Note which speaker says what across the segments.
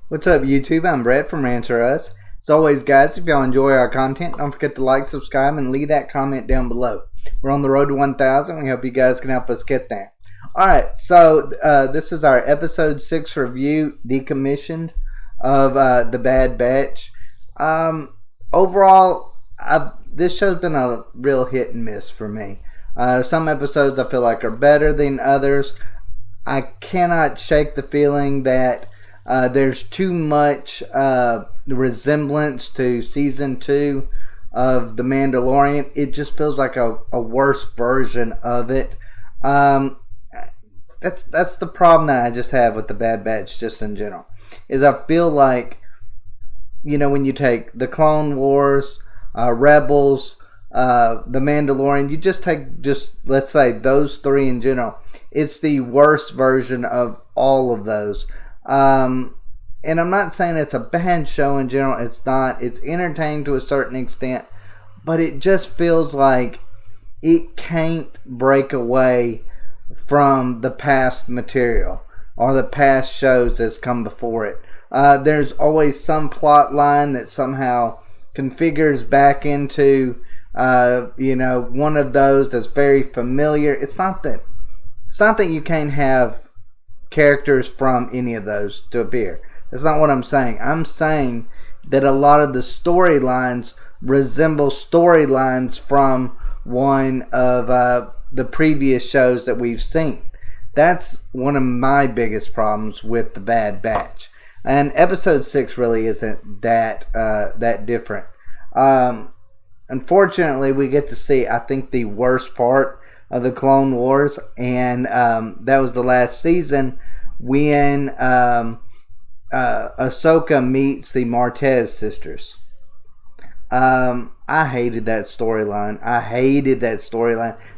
Speaker 1: What's up, YouTube? I'm Brett from Rants. As always, guys, if y'all enjoy our content, don't forget to like, subscribe, and leave that comment down below. We're on the road to 1,000. We hope you guys can help us get there. Alright, so this is our episode 6 review, decommissioned, of The Bad Batch. Overall, this show's been a real hit and miss for me. Some episodes I feel like are better than others. I cannot shake the feeling that there's too much resemblance to season 2 of The Mandalorian. It just feels like a worse version of it. That's the problem that I just have with The Bad Batch just in general. Is I feel like, when you take the Clone Wars, Rebels, The Mandalorian, you just take let's say those three in general. It's the worst version of all of those. And I'm not saying it's a bad show in general. It's not. It's entertaining to a certain extent. But it just feels like it can't break away from the past material or the past shows that's come before it. There's always some plot line that somehow configures back into, one of those that's very familiar. It's not that you can't have characters from any of those to appear. That's not what I'm saying. I'm saying that a lot of the storylines resemble storylines from one of the previous shows that we've seen. That's one of my biggest problems with The Bad Batch. And episode 6 really isn't that different. Unfortunately, we get to see, I think, the worst part of the Clone Wars, and that was the last season when Ahsoka meets the Martez sisters. I hated that storyline.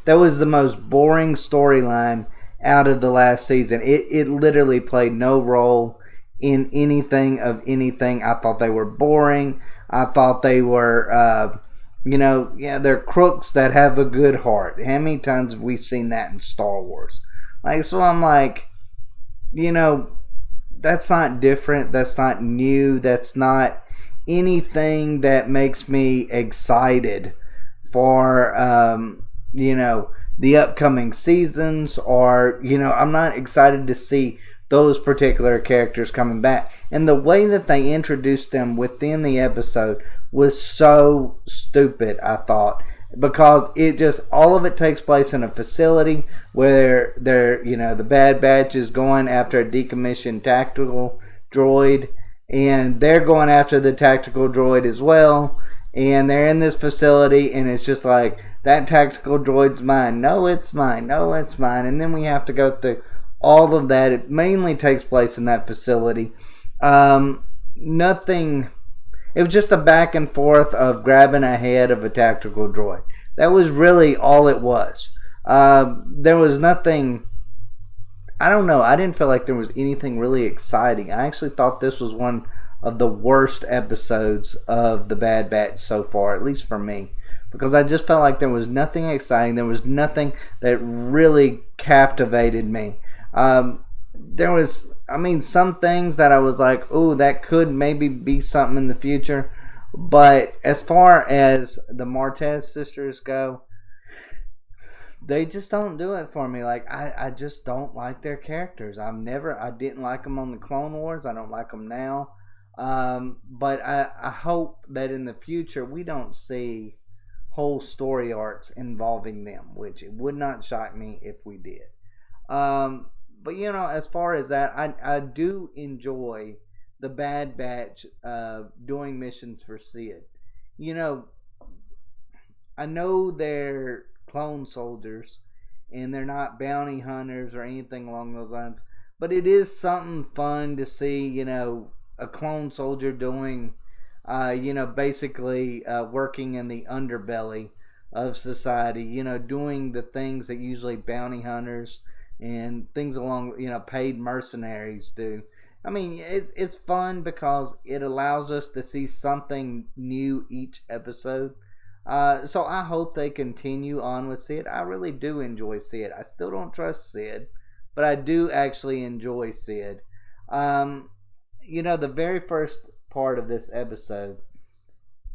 Speaker 1: That was the most boring storyline out of the last season. It literally played no role in anything. I thought they were boring. I thought they were, they're crooks that have a good heart. How many times have we seen that in Star Wars? So I'm like, that's not different. That's not new. That's not anything that makes me excited for, the upcoming seasons, or, I'm not excited to see those particular characters coming back. And the way that they introduced them within the episode was so stupid, I thought, because all of it takes place in a facility where the Bad Batch is going after a decommissioned tactical droid, and they're going after the tactical droid as well, and they're in this facility, and it's just like, that tactical droid's mine, no it's mine, and then we have to go through all of that. It mainly takes place in that facility. Nothing. It was just a back and forth of grabbing a head of a tactical droid. That was really all it was. There was nothing. I don't know. I didn't feel like there was anything really exciting. I actually thought this was one of the worst episodes of The Bad Batch so far, at least for me. Because I just felt like there was nothing exciting. There was nothing that really captivated me. There was, some things that I was like, ooh, that could maybe be something in the future. But as far as the Martez sisters go, they just don't do it for me. I just don't like their characters. I didn't like them on the Clone Wars. I don't like them now. But I hope that in the future we don't see whole story arcs involving them, which it would not shock me if we did. But as far as that, I do enjoy the Bad Batch doing missions for Sid. I know they're clone soldiers and they're not bounty hunters or anything along those lines, but it is something fun to see, a clone soldier doing, basically working in the underbelly of society, doing the things that usually bounty hunters and things along, paid mercenaries do. It's fun because it allows us to see something new each episode. So I hope they continue on with Sid. I really do enjoy Sid. I still don't trust Sid, but I do actually enjoy Sid. the very first part of this episode,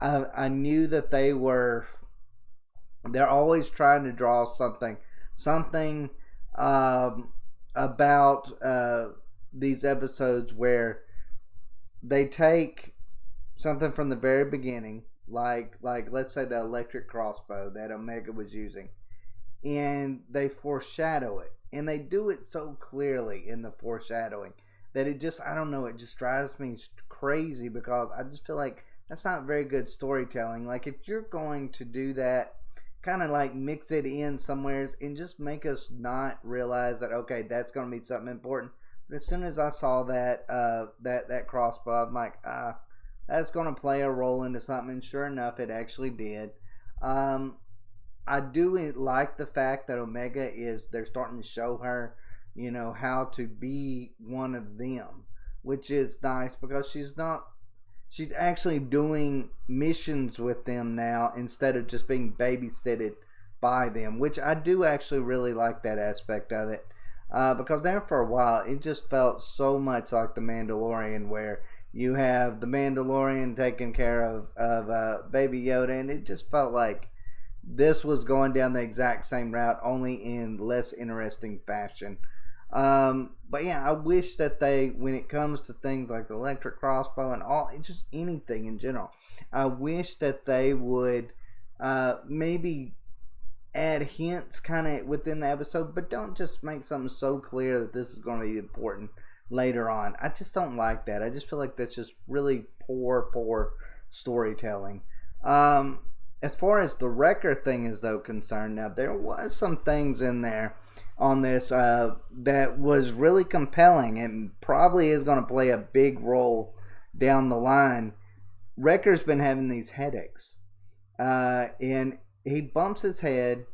Speaker 1: I knew that they're always trying to draw something about these episodes where they take something from the very beginning, like let's say the electric crossbow that Omega was using, and they foreshadow it, and they do it so clearly in the foreshadowing that it just, I don't know, it just drives me crazy because I just feel like that's not very good storytelling. Like, if you're going to do that, kind of like mix it in somewhere and just make us not realize that, okay, that's going to be something important. But as soon as I saw that crossbow, I'm like, that's going to play a role into something. And sure enough, it actually did. Um, I do like the fact that Omega they're starting to show her, how to be one of them, which is nice because she's actually doing missions with them now instead of just being babysitted by them, which I do actually really like that aspect of it. Because there for a while, it just felt so much like The Mandalorian, where you have The Mandalorian taking care of Baby Yoda, and it just felt like this was going down the exact same route, only in less interesting fashion. But yeah, I wish that when it comes to things like the electric crossbow and just anything in general, I wish that they would maybe add hints kind of within the episode, but don't just make something so clear that this is going to be important later on. I just don't like that. I just feel like that's just really poor storytelling. As far as the Wrecker thing is though concerned, now there was some things in there on this that was really compelling and probably is going to play a big role down the line. Wrecker's been having these headaches, and he bumps his head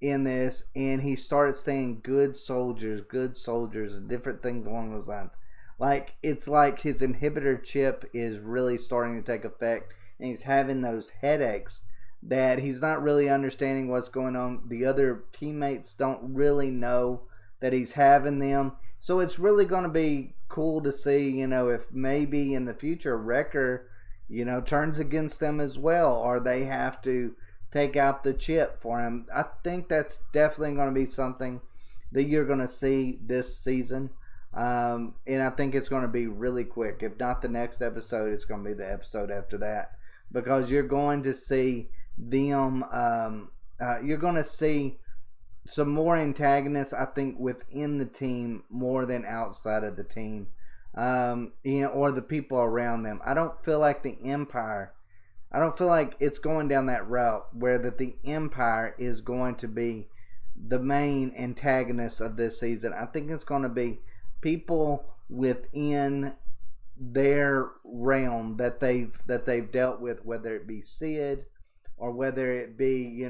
Speaker 1: in this, and he started saying good soldiers, and different things along those lines. Like, it's like his inhibitor chip is really starting to take effect, and he's having those headaches that he's not really understanding what's going on. The other teammates don't really know that he's having them. So it's really going to be cool to see, if maybe in the future Wrecker, turns against them as well, or they have to take out the chip for him. I think that's definitely going to be something that you're going to see this season. And I think it's going to be really quick. If not the next episode, it's going to be the episode after that. Because you're going to see them, you're going to see some more antagonists, I think, within the team more than outside of the team, or the people around them. I don't feel like the Empire, I don't feel like it's going down that route where that the Empire is going to be the main antagonist of this season. I think it's going to be people within their realm that they've dealt with, whether it be Sid or whether it be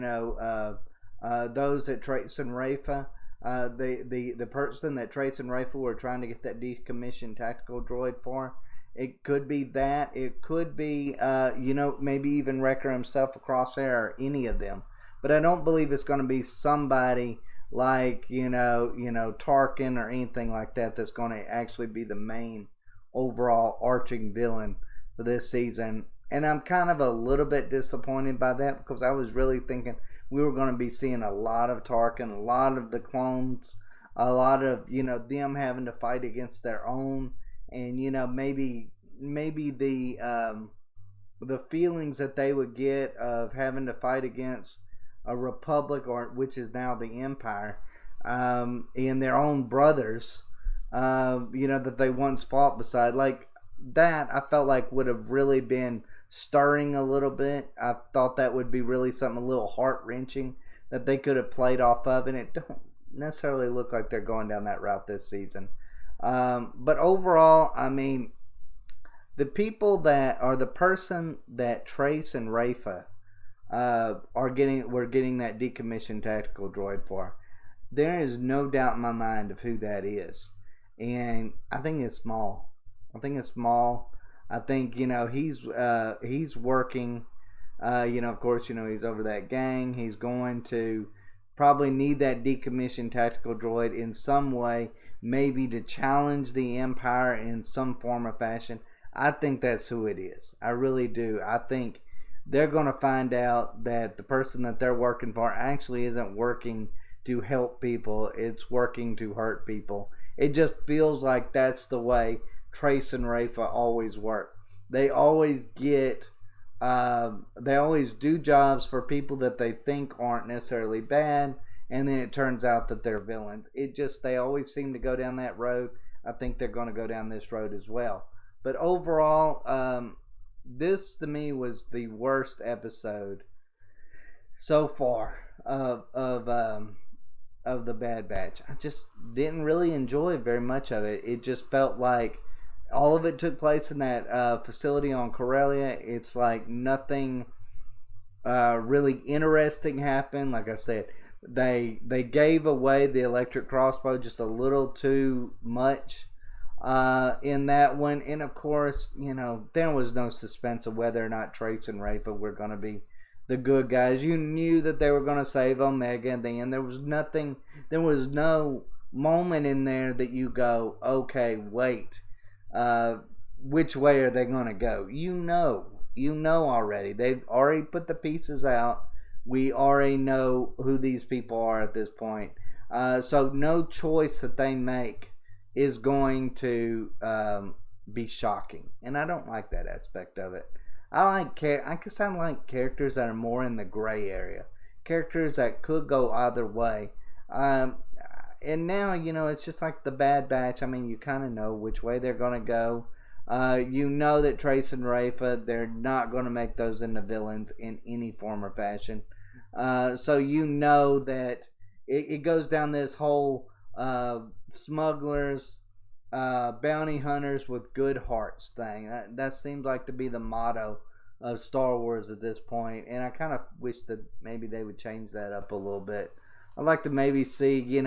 Speaker 1: those that Trace and Rafa, the person that Trace and Rafa were trying to get that decommissioned tactical droid for. It could be that. It could be maybe even Wrecker himself, a Crosshair, or any of them. But I don't believe it's going to be somebody like Tarkin or anything like that that's going to actually be the main overall arching villain for this season. And I'm kind of a little bit disappointed by that because I was really thinking we were going to be seeing a lot of Tarkin, a lot of the clones, a lot of them having to fight against their own, and maybe the feelings that they would get of having to fight against a republic, or which is now the Empire, and their own brothers, that they once fought beside, like that. I felt like would have really been stirring a little bit. I thought that would be really something a little heart wrenching that they could have played off of, and it don't necessarily look like they're going down that route this season. But overall, I mean, the people that are the person that Trace and Rafa we're getting that decommissioned tactical droid for. There is no doubt in my mind of who that is, and I think it's Maul. I think he's working. Of course, he's over that gang. He's going to probably need that decommissioned tactical droid in some way, maybe to challenge the Empire in some form or fashion. I think that's who it is. I really do. I think they're going to find out that the person that they're working for actually isn't working to help people, it's working to hurt people. It just feels like that's the way Trace and Rafa always work. They always they always do jobs for people that they think aren't necessarily bad, and then it turns out that they're villains. They always seem to go down that road. I think they're going to go down this road as well. But overall, this to me was the worst episode so far of the Bad Batch. I just didn't really enjoy very much of it. It just felt like all of it took place in that facility on Corellia. It's like nothing really interesting happened. Like I said, they gave away the electric crossbow just a little too much in that one. And of course, there was no suspense of whether or not Trace and Rafa were going to be the good guys. You knew that they were going to save Omega in the end. There was no moment in there that you go, okay, wait, which way are they going to go? You know already. They've already put the pieces out. We already know who these people are at this point. So no choice that they make is going to be shocking. And I don't like that aspect of it. I guess I like characters that are more in the gray area. Characters that could go either way. And now, it's just like the Bad Batch. I mean, you kind of know which way they're going to go. You know that Trace and Rafa, they're not going to make those into villains in any form or fashion. So you know that it goes down this whole smugglers, bounty hunters with good hearts thing. That seems like to be the motto of Star Wars at this point, and I kind of wish that maybe they would change that up a little bit. I'd like to maybe see,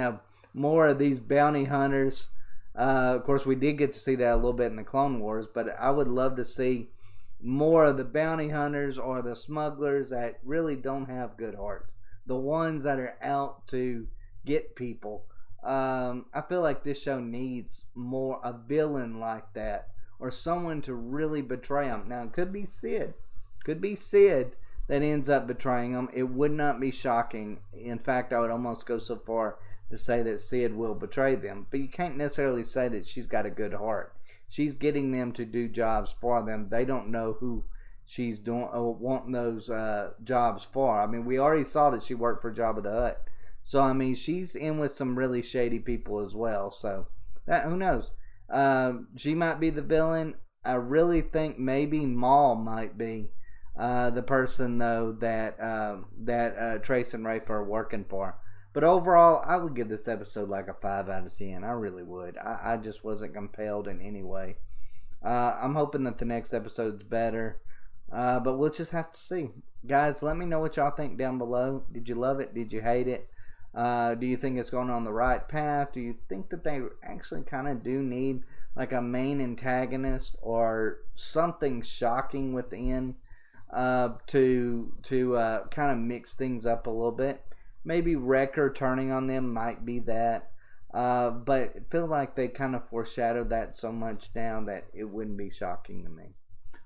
Speaker 1: more of these bounty hunters. Of course, we did get to see that a little bit in the Clone Wars, but I would love to see more of the bounty hunters or the smugglers that really don't have good hearts. The ones that are out to get people. I feel like this show needs more a villain like that, or someone to really betray them. Now, it could be Sid. That ends up betraying them. It would not be shocking. In fact, I would almost go so far to say that Sid will betray them. But you can't necessarily say that she's got a good heart. She's getting them to do jobs for them. They don't know who she's doing or wanting those jobs for. I mean, we already saw that she worked for Jabba the Hutt. So, I mean, she's in with some really shady people as well. So, who knows? She might be the villain. I really think maybe Maul might be the person, though, that Trace and Rafe are working for. But overall, I would give this episode like a 5 out of 10. I really would. I just wasn't compelled in any way. I'm hoping that the next episode's better. But we'll just have to see. Guys, let me know what y'all think down below. Did you love it? Did you hate it? Do you think it's going on the right path? Do you think that they actually kind of do need like a main antagonist or something shocking within to kind of mix things up a little bit? Maybe Wrecker turning on them might be that. But I feel like they kind of foreshadowed that so much now that it wouldn't be shocking to me.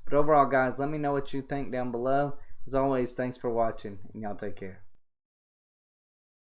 Speaker 1: But overall, guys, let me know what you think down below. As always, thanks for watching, and y'all take care.